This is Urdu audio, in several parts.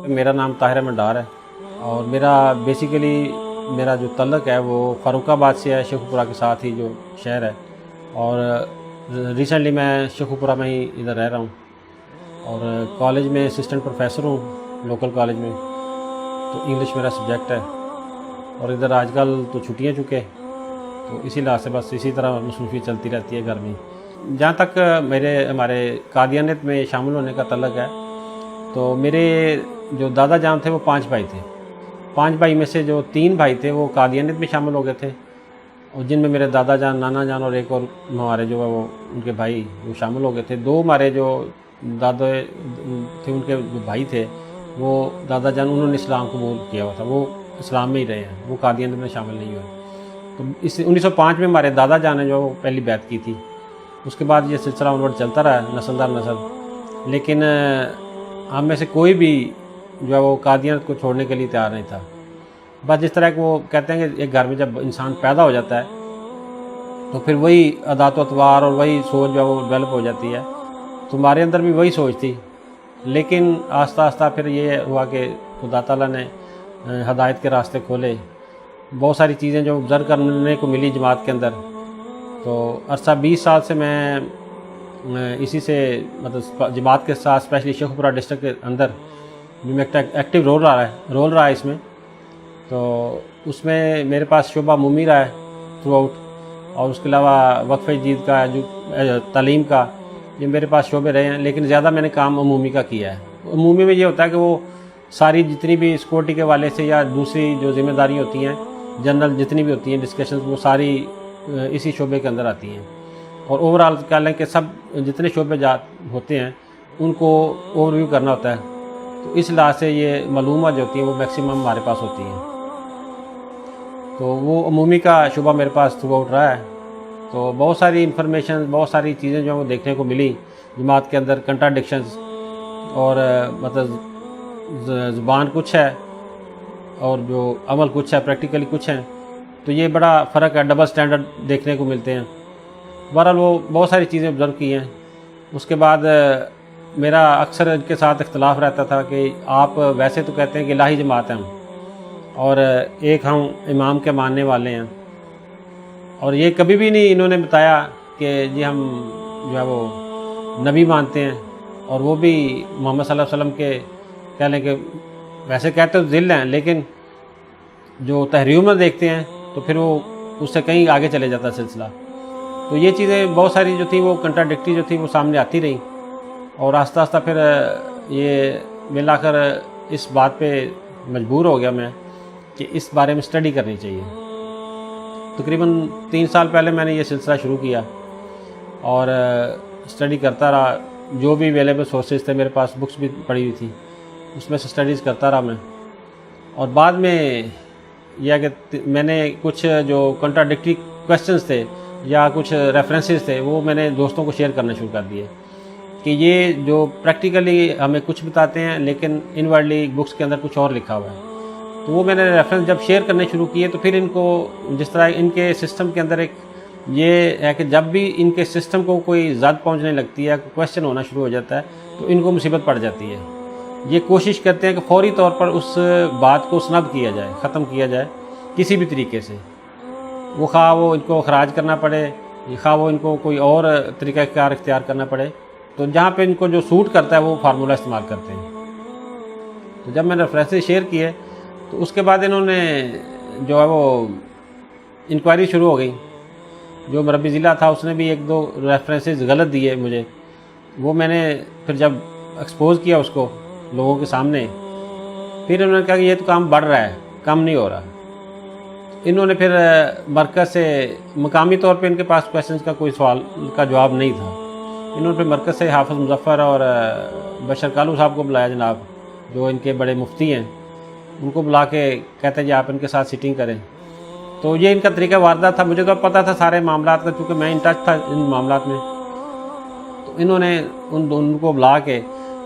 میرا نام طاہر احمد ڈار ہے اور میرا بیسیکلی میرا جو تعلق ہے وہ فاروق آباد سے ہے، شیخو پورہ کے ساتھ ہی جو شہر ہے، اور ریسنٹلی میں شیخو پورہ میں ہی ادھر رہ رہا ہوں اور کالج میں اسسٹنٹ پروفیسر ہوں لوکل کالج میں، تو انگلش میرا سبجیکٹ ہے اور ادھر آج کل تو چھٹیاں چکے، تو اسی لحاظ سے بس اسی طرح مصروفیت چلتی رہتی ہے گھر میں۔ جہاں تک ہمارے قادیانیت میں شامل ہونے کا تعلق ہے تو میرے جو دادا جان تھے وہ 5 بھائی تھے، 5 بھائی میں سے جو 3 بھائی تھے وہ قادیانیت میں شامل ہو گئے تھے، اور جن میں میرے دادا جان، نانا جان اور ایک اور ہمارے جو ہے وہ ان کے بھائی وہ شامل ہو گئے تھے۔ 2 ہمارے جو دادا تھے ان کے جو بھائی تھے وہ دادا جان، انہوں نے اسلام قبول کیا ہوا تھا، وہ اسلام میں ہی رہے ہیں، وہ قادیانیت میں شامل نہیں ہوئے۔ تو 1905 میں ہمارے دادا جان نے جو پہلی بیعت کی تھی، اس کے بعد یہ سلسلہ انورڈ چلتا رہا نسل در نسل، لیکن ہم میں سے کوئی بھی جو ہے وہ قادیانیت کو چھوڑنے کے لیے تیار نہیں تھا۔ بس جس طرح کہ وہ کہتے ہیں کہ ایک گھر میں جب انسان پیدا ہو جاتا ہے تو پھر وہی عادات و اطوار اور وہی سوچ جو ہے وہ ڈیولپ ہو جاتی ہے، تو ہمارے اندر بھی وہی سوچ تھی، لیکن آہستہ آہستہ پھر یہ ہوا کہ خدا تعالیٰ نے ہدایت کے راستے کھولے، بہت ساری چیزیں جو observe کرنے کو ملی جماعت کے اندر۔ تو عرصہ 20 سال سے میں اسی سے مطلب جماعت کے ساتھ اسپیشلی شیخو پورہ ڈسٹرکٹ کے اندر جو میں ایکٹیو رول رہا ہے اس میں، تو اس میں میرے پاس شعبہ عمومی رہا ہے تھرو آؤٹ، اور اس کے علاوہ وقف جدید کا جو تعلیم کا یہ میرے پاس شعبے رہے ہیں، لیکن زیادہ میں نے کام عمومی کا کیا ہے۔ عمومی میں یہ ہوتا ہے کہ وہ ساری جتنی بھی سیکورٹی کے حوالے سے یا دوسری جو ذمہ داری ہوتی ہیں جنرل جتنی بھی ہوتی ہیں ڈسکشنز، وہ ساری اسی شعبے کے اندر آتی ہیں، اور اوورآل کہہ لیں کہ سب جتنے شعبے ہوتے ہیں ان کو اوور ویو کرنا ہوتا ہے، تو اس لحاظ سے یہ معلومات جو ہوتی ہیں وہ میکسیمم ہمارے پاس ہوتی ہیں۔ تو وہ عمومی کا شعبہ میرے پاس تھرو آؤٹ رہا ہے، تو بہت ساری انفارمیشن، بہت ساری چیزیں جو وہ دیکھنے کو ملی جماعت کے اندر، کنٹراڈکشنز، اور مطلب زبان کچھ ہے اور جو عمل کچھ ہے، پریکٹیکلی کچھ ہیں، تو یہ بڑا فرق ہے، ڈبل سٹینڈرڈ دیکھنے کو ملتے ہیں۔ بہرحال وہ بہت ساری چیزیں آبزرو کی ہیں۔ اس کے بعد میرا اکثر ان کے ساتھ اختلاف رہتا تھا کہ آپ ویسے تو کہتے ہیں کہ الہی جماعت ہیں ہم، اور ایک ہم امام کے ماننے والے ہیں، اور یہ کبھی بھی نہیں انہوں نے بتایا کہ جی ہم جو ہے وہ نبی مانتے ہیں، اور وہ بھی محمد صلی اللہ علیہ وسلم کے کہہ لیں کہ ویسے کہتے تو ذل ہیں، لیکن جو تحریروں میں دیکھتے ہیں تو پھر وہ اس سے کہیں آگے چلے جاتا سلسلہ۔ تو یہ چیزیں بہت ساری جو تھیں وہ کنٹراڈکٹری جو تھیں وہ سامنے آتی رہیں، اور آہستہ آہستہ پھر یہ ملا کر اس بات پہ مجبور ہو گیا میں کہ اس بارے میں اسٹڈی کرنی چاہیے۔ تقریباً 3 سال پہلے میں نے یہ سلسلہ شروع کیا اور اسٹڈی کرتا رہا، جو بھی اویلیبل سورسز تھے میرے پاس، بکس بھی پڑھی ہوئی تھی، اس میں سے اسٹڈیز کرتا رہا میں، اور بعد میں یہ ہے کہ میں نے کچھ جو کنٹراڈکٹری کویسچنز تھے یا کچھ ریفرنسز تھے وہ میں نے دوستوں کو شیئر کرنا شروع کر دیے کہ یہ جو پریکٹیکلی ہمیں کچھ بتاتے ہیں لیکن انورڈلی بکس کے اندر کچھ اور لکھا ہوا ہے۔ تو وہ میں نے ریفرنس جب شیئر کرنے شروع کیے تو پھر ان کو جس طرح ان کے سسٹم کے اندر ایک یہ ہے کہ جب بھی ان کے سسٹم کو کوئی زد پہنچنے لگتی ہے، کویسچن ہونا شروع ہو جاتا ہے، تو ان کو مصیبت پڑ جاتی ہے۔ یہ کوشش کرتے ہیں کہ فوری طور پر اس بات کو سنب کیا جائے، ختم کیا جائے کسی بھی طریقے سے، وہ خواہ وہ ان کو اخراج کرنا پڑے، خواہ وہ ان کو کوئی اور طریقہ کار اختیار کرنا پڑے، تو جہاں پہ ان کو جو سوٹ کرتا ہے وہ فارمولہ استعمال کرتے ہیں۔ تو جب میں نے ریفرنسز شیئر کیے تو اس کے بعد انہوں نے جو ہے وہ انکوائری شروع ہو گئی، جو مربی ضلع تھا اس نے بھی 1-2 ریفرنسز غلط دیے مجھے، وہ میں نے پھر جب ایکسپوز کیا اس کو لوگوں کے سامنے، پھر انہوں نے کہا کہ یہ تو کام بڑھ رہا ہے، کم نہیں ہو رہا۔ انہوں نے پھر مرکز سے مقامی طور پہ ان کے پاس کویسچنز کا کوئی سوال کا جواب نہیں تھا، انہوں نے پھر مرکز سے حافظ مظفر اور بشر کالو صاحب کو بلایا، جناب جو ان کے بڑے مفتی ہیں، ان کو بلا کے کہتے ہیں جی آپ ان کے ساتھ سیٹنگ کریں۔ تو یہ ان کا طریقہ واردات تھا، مجھے تو پتہ تھا سارے معاملات کا کیونکہ میں ان ٹچ تھا ان معاملات میں۔ تو انہوں نے ان کو بلا کے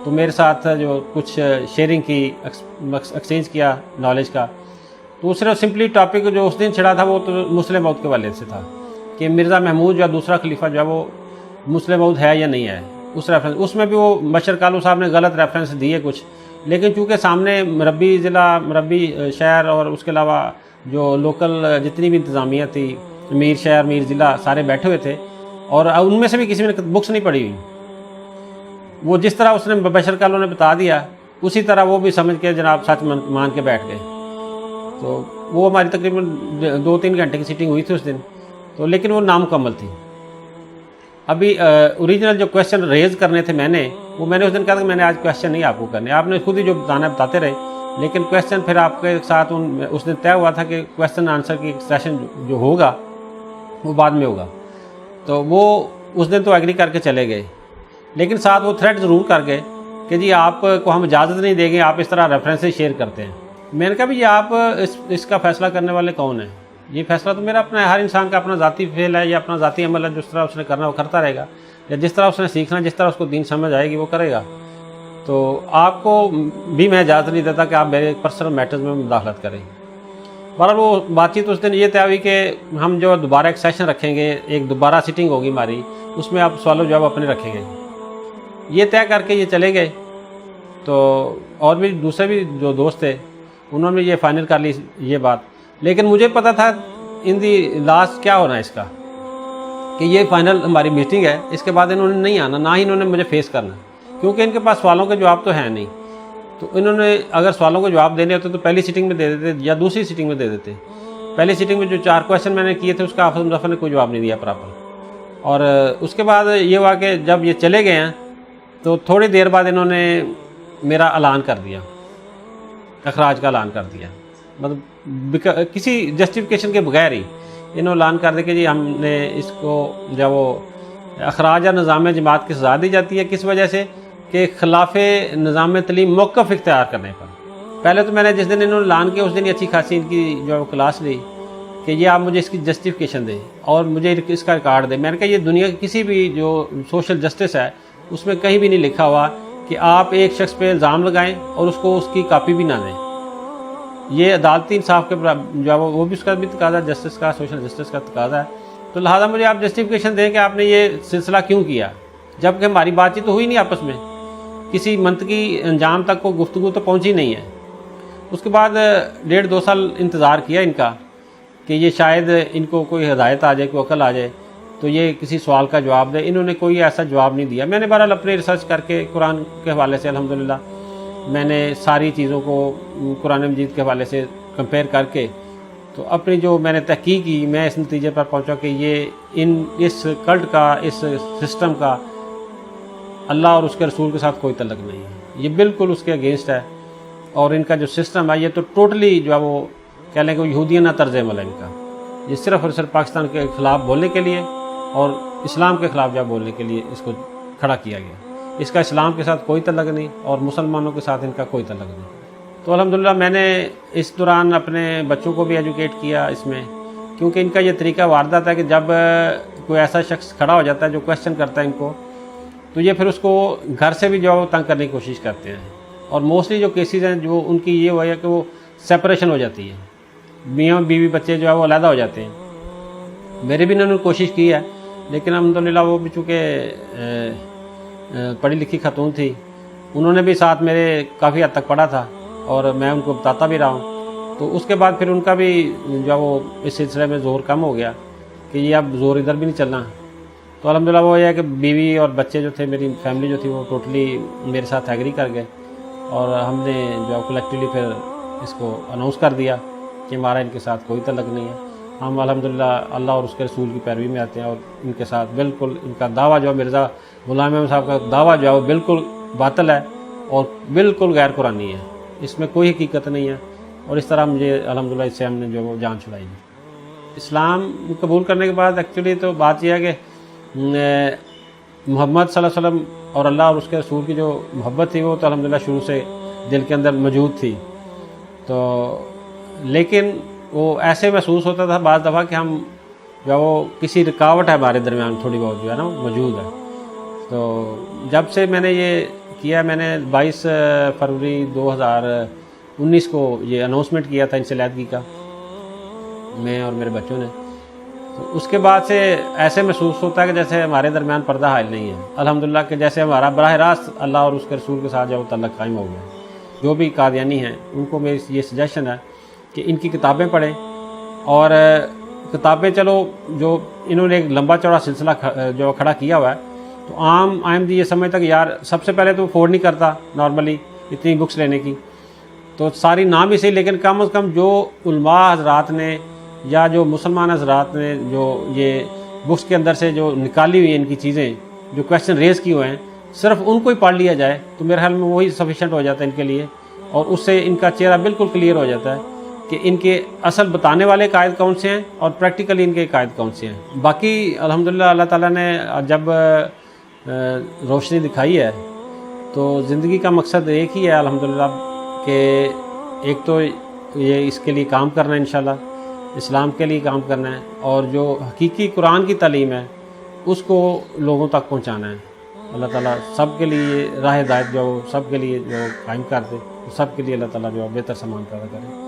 تو میرے ساتھ جو کچھ شیئرنگ کی، ایکسچینج کیا نالج کا، تو صرف سمپلی ٹاپک جو اس دن چھڑا تھا وہ تو مسلم موعود کے والے سے تھا کہ مرزا محمود جو دوسرا خلیفہ جو ہے وہ مسلم موعود ہے یا نہیں ہے، اس ریفرنس، اس میں بھی وہ بشر کالو صاحب نے غلط ریفرنس دیے کچھ، لیکن چونکہ سامنے مربی ضلع، مربی شہر اور اس کے علاوہ جو لوکل جتنی بھی انتظامیہ تھی، میر شہر میر ضلع سارے بیٹھے ہوئے تھے، اور ان میں سے بھی کسی نے بکس نہیں پڑھی ہوئی. وہ جس طرح اس نے بشر کالو نے بتا دیا اسی طرح وہ بھی سمجھ کے جناب سچ مان کے بیٹھ گئے. تو وہ ہماری تقریباً 2-3 گھنٹے کی سیٹنگ ہوئی تھی اس دن تو، لیکن وہ نامکمل تھی. ابھی اوریجنل جو کویشچن ریز کرنے تھے میں نے اس دن کہا تھا کہ میں نے آج کویشچن نہیں آپ کو کرنے، آپ نے خود ہی جو بتانا ہے بتاتے رہے، لیکن کویشچن پھر آپ کے ساتھ اس دن طے ہوا تھا کہ کویشچن آنسر کی سیشن جو ہوگا وہ بعد میں ہوگا. تو وہ اس دن تو ایگری کر کے چلے گئے، لیکن ساتھ وہ تھریٹ ضرور کر گئے کہ جی آپ کو ہم اجازت نہیں دیں گے، آپ اس طرح ریفرنسز شیئر کرتے ہیں. میں نے کہا بھی آپ اس کا فیصلہ کرنے والے کون ہیں؟ یہ فیصلہ تو میرا اپنا ہے، ہر انسان کا اپنا ذاتی فعل ہے یا اپنا ذاتی عمل ہے، جس طرح اس نے کرنا وہ کرتا رہے گا، یا جس طرح اس نے سیکھنا، جس طرح اس کو دین سمجھ آئے گی وہ کرے گا. تو آپ کو بھی میں اجازت نہیں دیتا کہ آپ میرے پرسنل میٹرز میں مداخلت کریں. بہرحال وہ بات چیت اس دن یہ طے ہوئی کہ ہم جو دوبارہ ایک سیشن رکھیں گے، ایک دوبارہ سیٹنگ ہوگی ہماری، اس میں آپ سوال و جواب اپنے رکھیں گے. یہ طے کر کے یہ چلے گئے. تو اور بھی دوسرے بھی جو دوست تھے انہوں نے یہ فائنل کر لی یہ بات، لیکن مجھے پتہ تھا ان دی لاسٹ کیا ہونا ہے اس کا، کہ یہ فائنل ہماری میٹنگ ہے، اس کے بعد انہوں نے نہیں آنا، نہ ہی انہوں نے مجھے فیس کرنا، کیونکہ ان کے پاس سوالوں کے جواب تو ہیں نہیں. تو انہوں نے اگر سوالوں کو جواب دینے ہوتے تو پہلی سیٹنگ میں دے دیتے یا دوسری سیٹنگ میں دے دیتے. پہلی سیٹنگ میں جو 4 کویشچن میں نے کیے تھے اس کا حافظ مظفر نے کوئی جواب نہیں دیا پراپر. اور اس کے بعد یہ ہوا کہ جب یہ چلے گئے ہیں تو تھوڑی دیر بعد انہوں نے میرا اعلان کر دیا، اخراج کا اعلان کر دیا، مطلب کسی جسٹیفیکیشن کے بغیر ہی انہوں نے اعلان کر دیا کہ جی ہم نے اس کو جب وہ اخراج اور نظام جماعت کی سزا دی جاتی ہے کس وجہ سے کہ خلاف نظام تعلیم موقف اختیار کرنے پر. پہلے تو میں نے جس دن انہوں نے اعلان کیا اس دن اچھی خاصی ان کی جو کلاس لی کہ یہ آپ مجھے اس کی جسٹیفیکیشن دیں اور مجھے اس کا ریکارڈ دیں. میں نے کہا یہ دنیا کی کسی بھی جو سوشل جسٹس ہے اس میں کہیں بھی نہیں لکھا ہوا کہ آپ ایک شخص پہ الزام لگائیں اور اس کو اس کی کاپی بھی نہ دیں. یہ عدالتی انصاف کے جو وہ بھی اس کا بھی تقاضا ہے، جسٹس کا، سوشل جسٹس کا تقاضا ہے. تو لہٰذا مجھے آپ جسٹیفیکیشن دیں کہ آپ نے یہ سلسلہ کیوں کیا، جبکہ ہماری بات چیت تو ہوئی نہیں آپس میں، کسی منطقی انجام تک کو گفتگو تو پہنچی نہیں ہے. اس کے بعد 1.5-2 سال انتظار کیا ان کا کہ یہ شاید ان کو کوئی ہدایت آ جائے، کوئی عقل آ جائے تو یہ کسی سوال کا جواب دے. انہوں نے کوئی ایسا جواب نہیں دیا. میں نے بہرحال اپنے ریسرچ کر کے قرآن کے حوالے سے الحمدللہ میں نے ساری چیزوں کو قرآن مجید کے حوالے سے کمپیئر کر کے تو اپنی جو میں نے تحقیق کی، میں اس نتیجے پر پہنچا کہ یہ اس کلٹ کا، اس سسٹم کا اللہ اور اس کے رسول کے ساتھ کوئی تعلق نہیں ہے. یہ بالکل اس کے اگینسٹ ہے، اور ان کا جو سسٹم ہے یہ تو ٹوٹلی جو ہے وہ کہہ لیں کہ یہودیانہ طرز عمل ہے ان کا. یہ صرف اور صرف پاکستان کے خلاف بولنے کے لیے اور اسلام کے خلاف جب بولنے کے لیے اس کو کھڑا کیا گیا. اس کا اسلام کے ساتھ کوئی تعلق نہیں اور مسلمانوں کے ساتھ ان کا کوئی تعلق نہیں. تو الحمدللہ میں نے اس دوران اپنے بچوں کو بھی ایجوکیٹ کیا اس میں، کیونکہ ان کا یہ طریقہ واردات ہے کہ جب کوئی ایسا شخص کھڑا ہو جاتا ہے جو کویشچن کرتا ہے ان کو، تو یہ پھر اس کو گھر سے بھی جو ہے تنگ کرنے کی کوشش کرتے ہیں. اور موسٹلی جو کیسز ہیں جو ان کی یہ ہوا ہے کہ وہ سپریشن ہو جاتی ہے، میاں بیوی بچے جو ہے وہ علیحدہ ہو جاتے ہیں. میرے بھی انہوں نے کوشش کی ہے، لیکن الحمدللہ وہ بھی چونکہ پڑھی لکھی خاتون تھی، انہوں نے بھی ساتھ میرے کافی حد تک پڑھا تھا اور میں ان کو بتاتا بھی رہا ہوں. تو اس کے بعد پھر ان کا بھی جو وہ اس سلسلے میں زور کم ہو گیا کہ یہ اب زور ادھر بھی نہیں چلنا. تو الحمدللہ وہ یہ ہے کہ بیوی اور بچے جو تھے، میری فیملی جو تھی وہ ٹوٹلی میرے ساتھ ایگری کر گئے، اور ہم نے جو کلیکٹیولی پھر اس کو اناؤنس کر دیا کہ ہمارا ان کے ساتھ کوئی تعلق نہیں ہے. ہم الحمدللہ اللہ اور اس کے رسول کی پیروی میں آتے ہیں، اور ان کے ساتھ بالکل ان کا دعویٰ جو ہے مرزا غلام احمد صاحب کا دعویٰ جو ہے وہ بالکل باطل ہے اور بالکل غیر قرآنی ہے، اس میں کوئی حقیقت نہیں ہے. اور اس طرح مجھے الحمدللہ اس سے ہم نے جو وہ جان چھڑائی. اسلام قبول کرنے کے بعد ایکچولی تو بات یہ ہے کہ محمد صلی اللہ علیہ وسلم اور اللہ اور اس کے رسول کی جو محبت تھی وہ تو الحمدللہ شروع سے دل کے اندر موجود تھی. تو لیکن وہ ایسے محسوس ہوتا تھا بعض دفعہ کہ ہم جو وہ کسی رکاوٹ ہے ہمارے درمیان تھوڑی بہت جو ہے نا موجود ہے. تو جب سے میں نے یہ کیا، میں نے 22 فروری 2019 کو یہ اناؤنسمنٹ کیا تھا ان سے علیحدگی کا، میں اور میرے بچوں نے. تو اس کے بعد سے ایسے محسوس ہوتا ہے کہ جیسے ہمارے درمیان پردہ حائل نہیں ہے الحمدللہ، کہ جیسے ہمارا براہ راست اللہ اور اس کے رسول کے ساتھ جو تعلق قائم ہو گیا. جو بھی قادیانی ہیں ان کو میری یہ سجیشن ہے کہ ان کی کتابیں پڑھیں، اور کتابیں چلو جو انہوں نے ایک لمبا چوڑا سلسلہ جو کھڑا کیا ہوا ہے، تو عام آمدی یہ سمجھتا کہ یار سب سے پہلے تو افورڈ نہیں کرتا نارملی اتنی بکس لینے کی، تو ساری نام ہی صحیح، لیکن کم از کم جو علماء حضرات نے یا جو مسلمان حضرات نے جو یہ بکس کے اندر سے جو نکالی ہوئی ہیں ان کی چیزیں، جو کویشچن ریز کیے ہوئے ہیں، صرف ان کو ہی پڑھ لیا جائے تو میرے خیال میں وہی سفیشینٹ ہو جاتا ہے ان کے لیے، اور اس سے ان کا چہرہ بالکل کلیئر ہو جاتا ہے کہ ان کے اصل بتانے والے قائد کون سے ہیں اور پریکٹیکلی ان کے قائد کون سے ہیں۔ باقی الحمدللہ اللہ تعالیٰ نے جب روشنی دکھائی ہے تو زندگی کا مقصد ایک ہی ہے الحمدللہ، کہ ایک تو یہ اس کے لیے کام کرنا ہے انشاءاللہ، اسلام کے لیے کام کرنا ہے، اور جو حقیقی قرآن کی تعلیم ہے اس کو لوگوں تک پہنچانا ہے۔ اللہ تعالیٰ سب کے لیے راہ ہدایت جو سب کے لیے جو قائم کر دے، سب کے لیے اللہ تعالیٰ جو بہتر سامان پیدا کرے۔